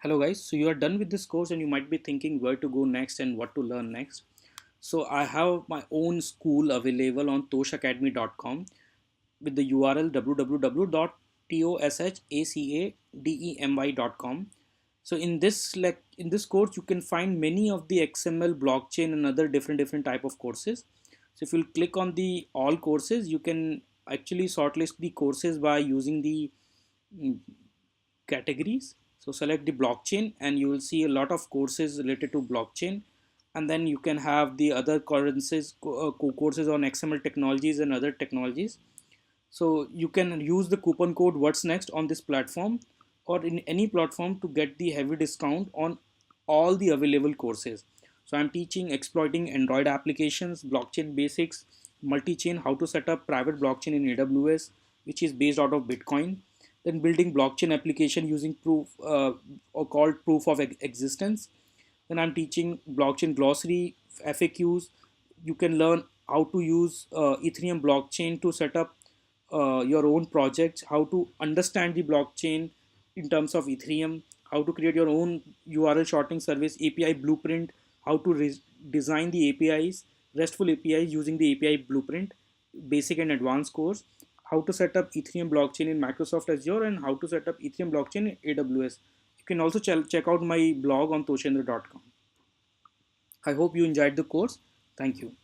Hello guys, so you are done with this course and you might be thinking where to go next and what to learn next. So I have my own school available on toshacademy.com with the URL www.toshacademy.com. So in this course you can find many of the XML, blockchain and other different type of courses. So if you'll click on the all courses, you can actually shortlist the courses by using the mm, categories. So select the blockchain and you will see a lot of courses related to blockchain, and then you can have the other courses on XML technologies and other technologies. So you can use the coupon code what's next on this platform or in any platform to get the heavy discount on all the available courses. So I'm teaching exploiting Android applications, blockchain basics, multi-chain, how to set up private blockchain in AWS, which is based out of Bitcoin, then building blockchain application using proof or called proof of existence. Then I'm teaching blockchain glossary, FAQs. You can learn how to use Ethereum blockchain to set up your own projects, how to understand the blockchain in terms of Ethereum, how to create your own URL shortening service, API blueprint, how to design the APIs, RESTful APIs using the API blueprint, basic and advanced course, how to set up Ethereum blockchain in Microsoft Azure, and how to set up Ethereum blockchain in AWS. You can also check out my blog on toshendra.com. I hope you enjoyed the course. Thank you.